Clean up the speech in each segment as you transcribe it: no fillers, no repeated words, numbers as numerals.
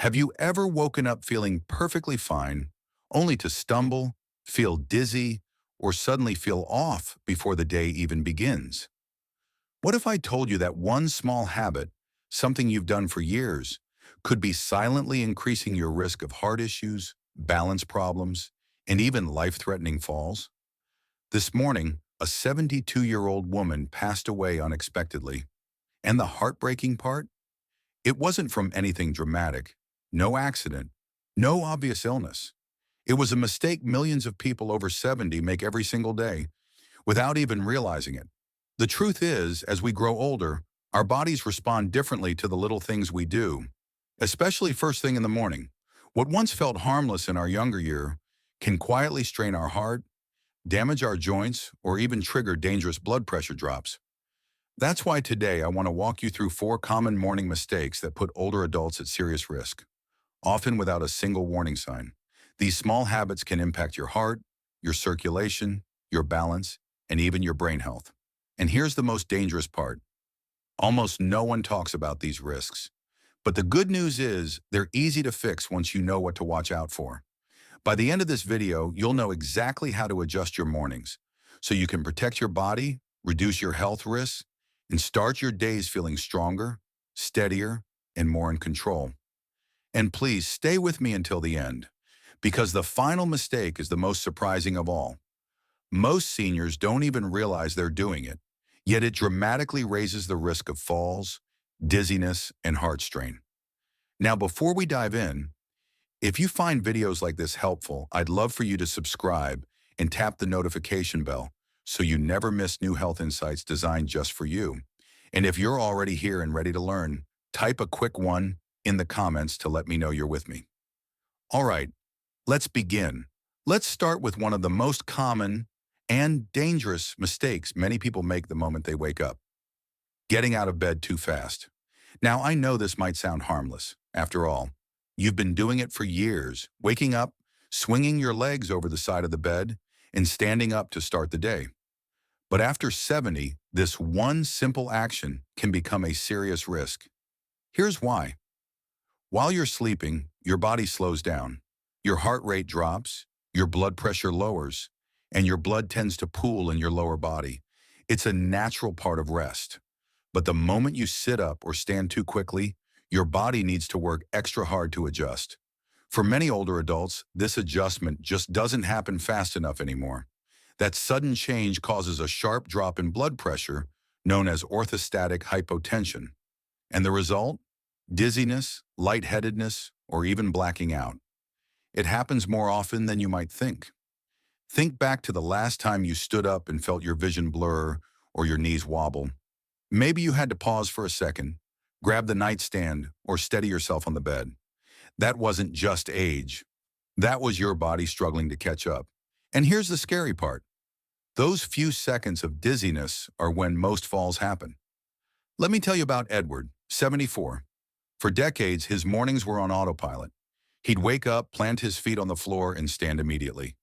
Have you ever woken up feeling perfectly fine, only to stumble, feel dizzy, or suddenly feel off before the day even begins? What if I told you that one small habit, something you've done for years, could be silently increasing your risk of heart issues, balance problems, and even life-threatening falls? This morning, a 72-year-old woman passed away unexpectedly. And the heartbreaking part? It wasn't from anything dramatic, no accident, no obvious illness. It was a mistake millions of people over 70 make every single day without even realizing it. The truth is, as we grow older, our bodies respond differently to the little things we do, especially first thing in the morning. What once felt harmless in our younger year can quietly strain our heart, damage our joints, or even trigger dangerous blood pressure drops. That's why today I want to walk you through 4 common morning mistakes that put older adults at serious risk, often without a single warning sign. These small habits can impact your heart, your circulation, your balance, and even your brain health. And here's the most dangerous part. Almost no one talks about these risks. But the good news is they're easy to fix once you know what to watch out for. By the end of this video, you'll know exactly how to adjust your mornings so you can protect your body, reduce your health risks, and start your days feeling stronger, steadier, and more in control. And please stay with me until the end, because the final mistake is the most surprising of all. Most seniors don't even realize they're doing it, yet it dramatically raises the risk of falls, dizziness, and heart strain. Now, before we dive in, if you find videos like this helpful, I'd love for you to subscribe and tap the notification bell so you never miss new health insights designed just for you. And if you're already here and ready to learn, type a quick one in the comments to let me know you're with me. All right, let's begin. Let's start with one of the most common and dangerous mistakes many people make the moment they wake up: getting out of bed too fast. Now, I know this might sound harmless. After all, you've been doing it for years, waking up, swinging your legs over the side of the bed, and standing up to start the day. But after 70, this one simple action can become a serious risk. Here's why. While you're sleeping, your body slows down, your heart rate drops, your blood pressure lowers, and your blood tends to pool in your lower body. It's a natural part of rest. But the moment you sit up or stand too quickly, your body needs to work extra hard to adjust. For many older adults, this adjustment just doesn't happen fast enough anymore. That sudden change causes a sharp drop in blood pressure, known as orthostatic hypotension. And the result? Dizziness, lightheadedness, or even blacking out. It happens more often than you might think. Think back to the last time you stood up and felt your vision blur or your knees wobble. Maybe you had to pause for a second, grab the nightstand, or steady yourself on the bed. That wasn't just age. That was your body struggling to catch up. And here's the scary part. Those few seconds of dizziness are when most falls happen. Let me tell you about Edward, 74. For decades, his mornings were on autopilot. He'd wake up, plant his feet on the floor, and stand immediately.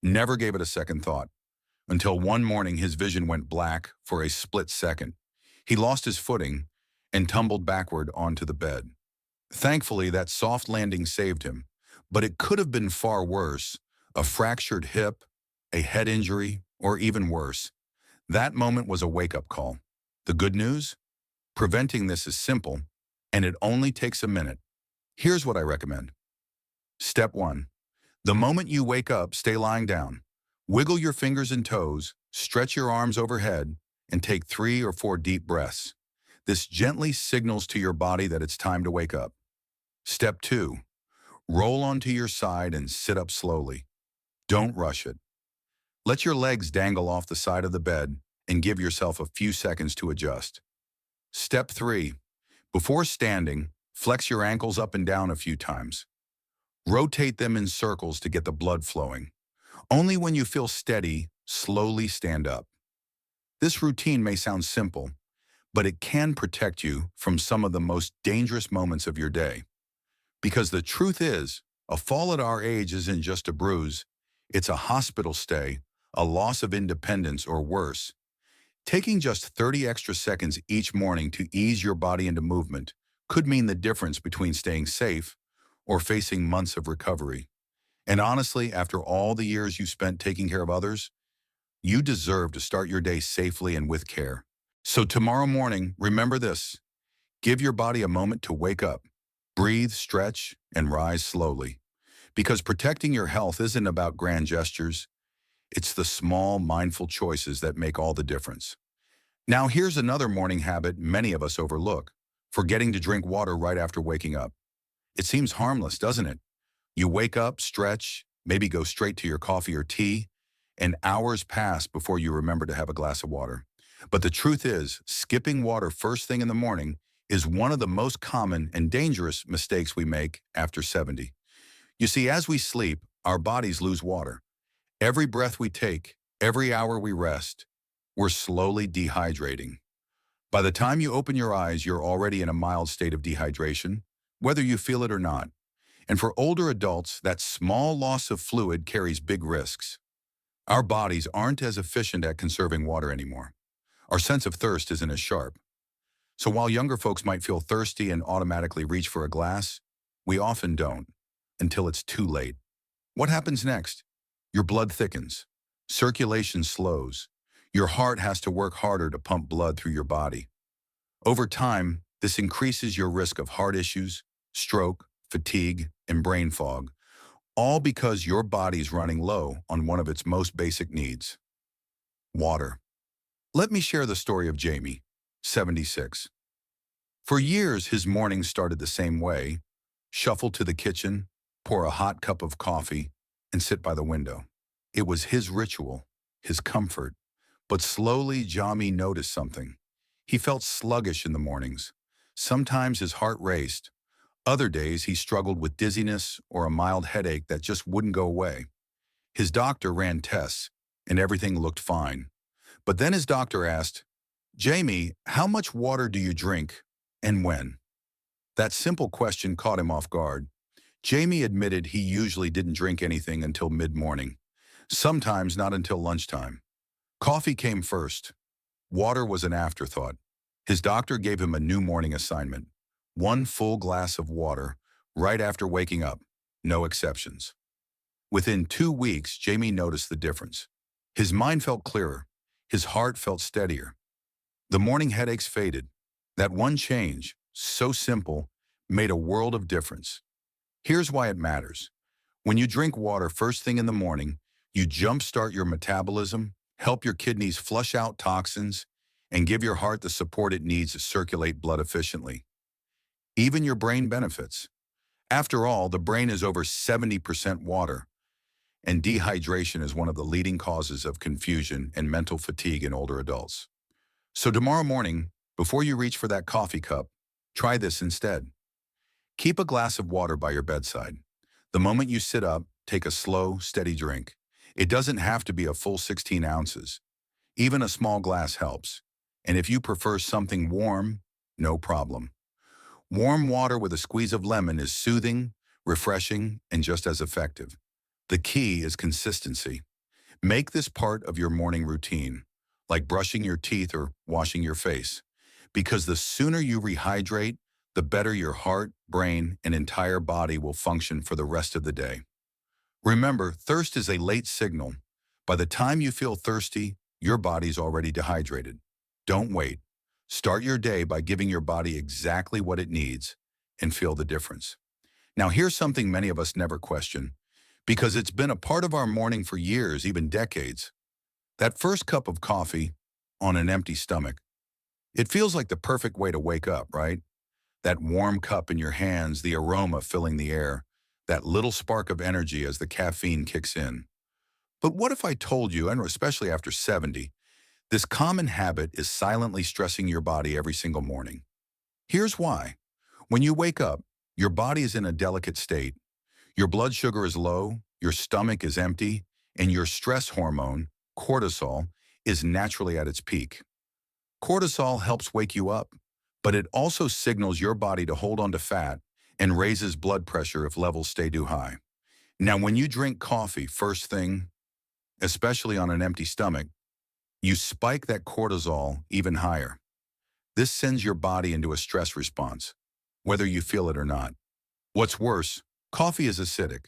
Never gave it a second thought. Until one morning, his vision went black for a split second. He lost his footing and tumbled backward onto the bed. Thankfully, that soft landing saved him, but it could have been far worse: a fractured hip, a head injury, or even worse. That moment was a wake-up call. The good news? Preventing this is simple, and it only takes a minute. Here's what I recommend. Step 1. The moment you wake up, stay lying down. Wiggle your fingers and toes, stretch your arms overhead, and take 3 or 4 deep breaths. This gently signals to your body that it's time to wake up. Step 2. Roll onto your side and sit up slowly. Don't rush it. Let your legs dangle off the side of the bed and give yourself a few seconds to adjust. Step 3. Before standing, flex your ankles up and down a few times. Rotate them in circles to get the blood flowing. Only when you feel steady, slowly stand up. This routine may sound simple, but it can protect you from some of the most dangerous moments of your day. Because the truth is, a fall at our age isn't just a bruise, it's a hospital stay, a loss of independence, or worse. Taking just 30 extra seconds each morning to ease your body into movement could mean the difference between staying safe or facing months of recovery. And honestly, after all the years you spent taking care of others, you deserve to start your day safely and with care. So tomorrow morning, remember this. Give your body a moment to wake up. Breathe, stretch, and rise slowly. Because protecting your health isn't about grand gestures. It's the small, mindful choices that make all the difference. Now here's another morning habit many of us overlook: forgetting to drink water right after waking up. It seems harmless, doesn't it? You wake up, stretch, maybe go straight to your coffee or tea, and hours pass before you remember to have a glass of water. But the truth is, skipping water first thing in the morning is one of the most common and dangerous mistakes we make after 70. You see, as we sleep, our bodies lose water. Every breath we take, every hour we rest, we're slowly dehydrating. By the time you open your eyes, you're already in a mild state of dehydration, whether you feel it or not. And for older adults, that small loss of fluid carries big risks. Our bodies aren't as efficient at conserving water anymore. Our sense of thirst isn't as sharp. So while younger folks might feel thirsty and automatically reach for a glass, we often don't, until it's too late. What happens next? Your blood thickens. Circulation slows. Your heart has to work harder to pump blood through your body. Over time, this increases your risk of heart issues, stroke, fatigue, and brain fog, all because your body's running low on one of its most basic needs: water. Let me share the story of Jamie, 76. For years, his mornings started the same way: shuffle to the kitchen, pour a hot cup of coffee, and sit by the window. It was his ritual, his comfort. But slowly, Jamie noticed something. He felt sluggish in the mornings. Sometimes his heart raced. Other days, he struggled with dizziness or a mild headache that just wouldn't go away. His doctor ran tests, and everything looked fine. But then his doctor asked, "Jamie, how much water do you drink, and when?" That simple question caught him off guard. Jamie admitted he usually didn't drink anything until mid-morning, sometimes not until lunchtime. Coffee came first. Water was an afterthought. His doctor gave him a new morning assignment: one full glass of water right after waking up, no exceptions. Within 2 weeks, Jamie noticed the difference. His mind felt clearer. His heart felt steadier. The morning headaches faded. That one change, so simple, made a world of difference. Here's why it matters. When you drink water first thing in the morning, you jumpstart your metabolism, help your kidneys flush out toxins, and give your heart the support it needs to circulate blood efficiently. Even your brain benefits. After all, the brain is over 70% water, and dehydration is one of the leading causes of confusion and mental fatigue in older adults. So tomorrow morning, before you reach for that coffee cup, try this instead. Keep a glass of water by your bedside. The moment you sit up, take a slow, steady drink. It doesn't have to be a full 16 ounces. Even a small glass helps. And if you prefer something warm, no problem. Warm water with a squeeze of lemon is soothing, refreshing, and just as effective. The key is consistency. Make this part of your morning routine, like brushing your teeth or washing your face, because the sooner you rehydrate, the better your heart, brain, and entire body will function for the rest of the day. Remember, thirst is a late signal. By the time you feel thirsty, your body's already dehydrated. Don't wait. Start your day by giving your body exactly what it needs and feel the difference. Now, here's something many of us never question, because it's been a part of our morning for years, even decades. That first cup of coffee on an empty stomach. It feels like the perfect way to wake up, right? That warm cup in your hands, the aroma filling the air, that little spark of energy as the caffeine kicks in. But what if I told you, and especially after 70, this common habit is silently stressing your body every single morning? Here's why. When you wake up, your body is in a delicate state. Your blood sugar is low, your stomach is empty, and your stress hormone, cortisol, is naturally at its peak. Cortisol helps wake you up, but it also signals your body to hold on to fat and raises blood pressure if levels stay too high. Now, when you drink coffee first thing, especially on an empty stomach, you spike that cortisol even higher. This sends your body into a stress response, whether you feel it or not. What's worse, Coffee is acidic.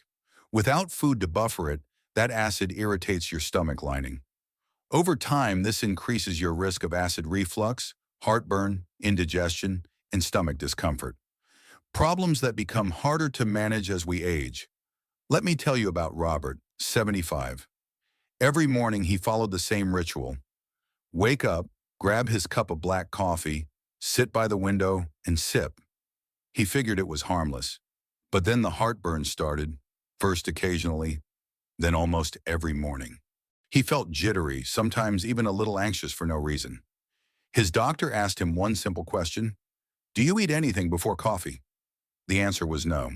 Without food to buffer it, that acid irritates your stomach lining. Over time, this increases your risk of acid reflux, heartburn, indigestion, and stomach discomfort. Problems that become harder to manage as we age. Let me tell you about Robert, 75. Every morning he followed the same ritual. Wake up, grab his cup of black coffee, sit by the window, and sip. He figured it was harmless. But then the heartburn started, first occasionally, then almost every morning. He felt jittery, sometimes even a little anxious for no reason. His doctor asked him one simple question: "Do you eat anything before coffee?" The answer was no.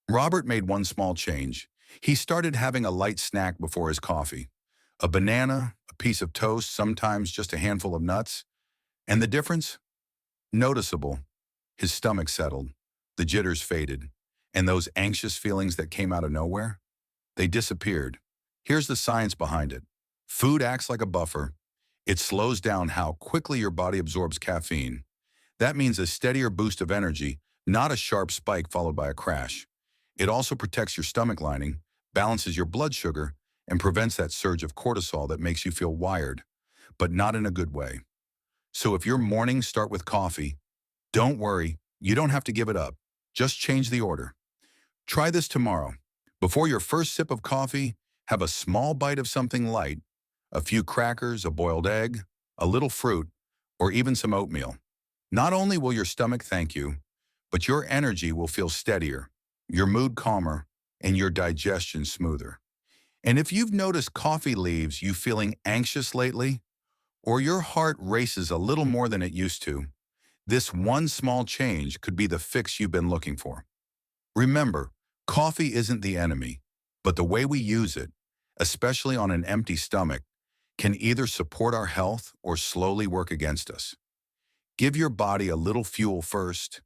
Robert made one small change. He started having a light snack before his coffee. A banana, a piece of toast, sometimes just a handful of nuts. And the difference? Noticeable. His stomach settled. The jitters faded. And those anxious feelings that came out of nowhere? They disappeared. Here's the science behind it. Food acts like a buffer. It slows down how quickly your body absorbs caffeine. That means a steadier boost of energy, not a sharp spike followed by a crash. It also protects your stomach lining, balances your blood sugar, and prevents that surge of cortisol that makes you feel wired, but not in a good way. So if your mornings start with coffee, don't worry, you don't have to give it up. Just change the order. Try this tomorrow. Before your first sip of coffee, have a small bite of something light, a few crackers, a boiled egg, a little fruit, or even some oatmeal. Not only will your stomach thank you, but your energy will feel steadier, your mood calmer, and your digestion smoother. And if you've noticed coffee leaves you feeling anxious lately, or your heart races a little more than it used to, this one small change could be the fix you've been looking for. Remember, coffee isn't the enemy, but the way we use it, especially on an empty stomach, can either support our health or slowly work against us. Give your body a little fuel first,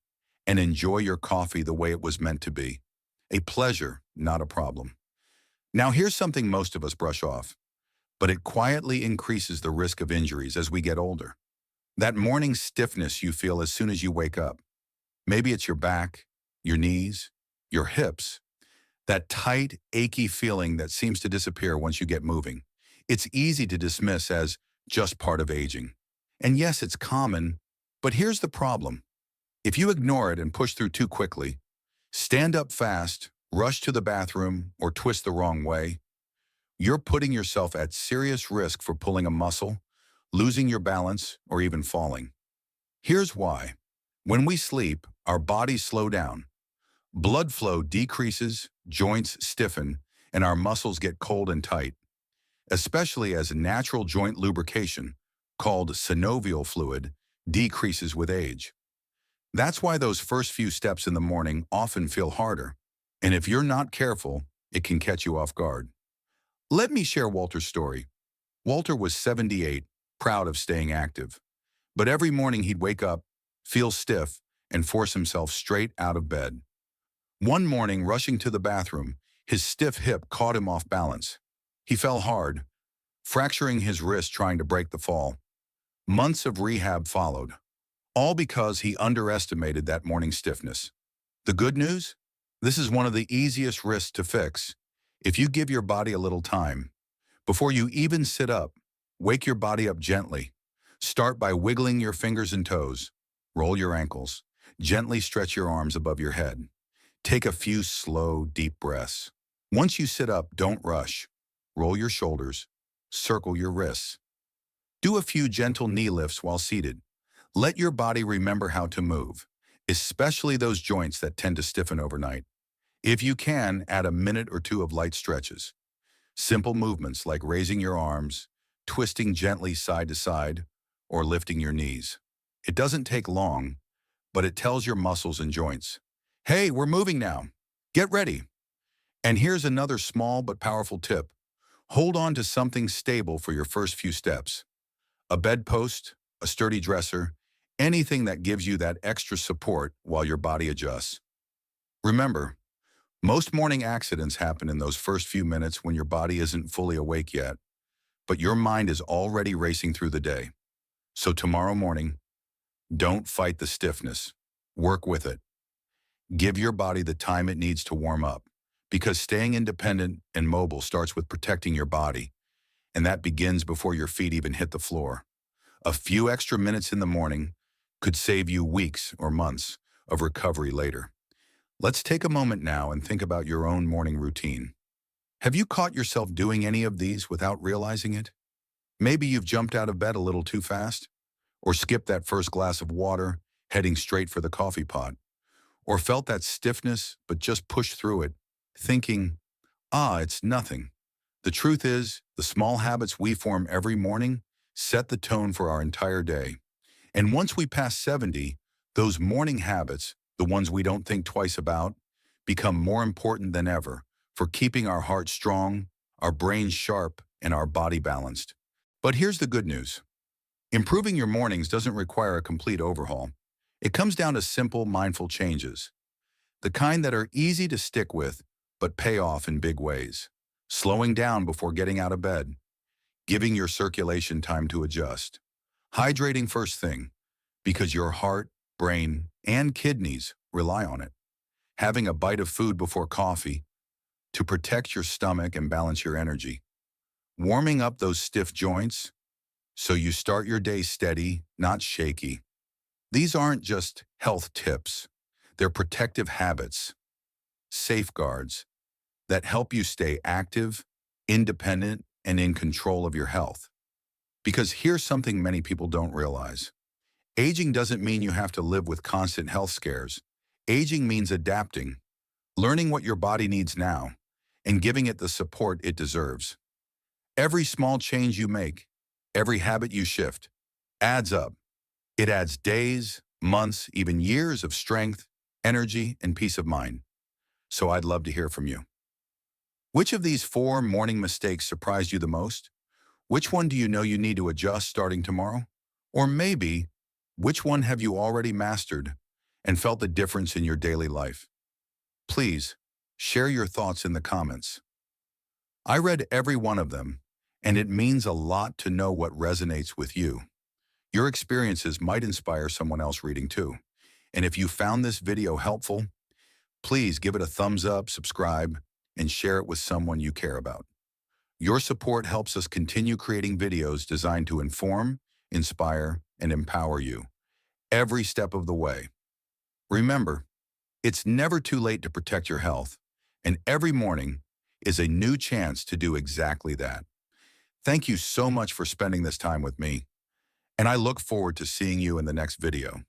and enjoy your coffee the way it was meant to be. A pleasure, not a problem. Now here's something most of us brush off, but it quietly increases the risk of injuries as we get older. That morning stiffness you feel as soon as you wake up. Maybe it's your back, your knees, your hips. That tight, achy feeling that seems to disappear once you get moving. It's easy to dismiss as just part of aging. And yes, it's common, but here's the problem. If you ignore it and push through too quickly, stand up fast, rush to the bathroom, or twist the wrong way, you're putting yourself at serious risk for pulling a muscle, losing your balance, or even falling. Here's why. When we sleep, our bodies slow down. Blood flow decreases, joints stiffen, and our muscles get cold and tight, especially as natural joint lubrication, called synovial fluid, decreases with age. That's why those first few steps in the morning often feel harder, and if you're not careful, it can catch you off guard. Let me share Walter's story. Walter was 78, proud of staying active. But every morning he'd wake up, feel stiff, and force himself straight out of bed. One morning, rushing to the bathroom, his stiff hip caught him off balance. He fell hard, fracturing his wrist trying to break the fall. Months of rehab followed, all because he underestimated that morning stiffness. The good news? This is one of the easiest risks to fix. If you give your body a little time, before you even sit up, wake your body up gently. Start by wiggling your fingers and toes. Roll your ankles. Gently stretch your arms above your head. Take a few slow, deep breaths. Once you sit up, don't rush. Roll your shoulders. Circle your wrists. Do a few gentle knee lifts while seated. Let your body remember how to move, especially those joints that tend to stiffen overnight. If you can, add a minute or two of light stretches. Simple movements like raising your arms, twisting gently side to side, or lifting your knees. It doesn't take long, but it tells your muscles and joints, "Hey, we're moving now. Get ready." And here's another small but powerful tip. Hold on to something stable for your first few steps. A bedpost, a sturdy dresser, anything that gives you that extra support while your body adjusts. Remember, most morning accidents happen in those first few minutes when your body isn't fully awake yet, but your mind is already racing through the day. So tomorrow morning, don't fight the stiffness. Work with it. Give your body the time it needs to warm up, because staying independent and mobile starts with protecting your body, and that begins before your feet even hit the floor. A few extra minutes in the morning could save you weeks or months of recovery later. Let's take a moment now and think about your own morning routine. Have you caught yourself doing any of these without realizing it? Maybe you've jumped out of bed a little too fast, or skipped that first glass of water, heading straight for the coffee pot, or felt that stiffness but just pushed through it, thinking, it's nothing. The truth is, the small habits we form every morning set the tone for our entire day. And once we pass 70, those morning habits, the ones we don't think twice about, become more important than ever for keeping our heart strong, our brains sharp, and our body balanced. But here's the good news. Improving your mornings doesn't require a complete overhaul. It comes down to simple, mindful changes, the kind that are easy to stick with but pay off in big ways. Slowing down before getting out of bed, giving your circulation time to adjust, hydrating first thing, because your heart, brain, and kidneys rely on it, having a bite of food before coffee to protect your stomach and balance your energy, warming up those stiff joints so you start your day steady, not shaky. These aren't just health tips. They're protective habits, safeguards that help you stay active, independent, and in control of your health. Because here's something many people don't realize. Aging doesn't mean you have to live with constant health scares. Aging means adapting, learning what your body needs now, and giving it the support it deserves. Every small change you make, every habit you shift, adds up. It adds days, months, even years of strength, energy, and peace of mind. So I'd love to hear from you. Which of these 4 morning mistakes surprised you the most? Which one do you know you need to adjust starting tomorrow? Or maybe, which one have you already mastered and felt the difference in your daily life? Please, share your thoughts in the comments. I read every one of them, and it means a lot to know what resonates with you. Your experiences might inspire someone else reading too. And if you found this video helpful, please give it a thumbs up, subscribe, and share it with someone you care about. Your support helps us continue creating videos designed to inform, inspire, and empower you every step of the way. Remember, it's never too late to protect your health, and every morning is a new chance to do exactly that. Thank you so much for spending this time with me, and I look forward to seeing you in the next video.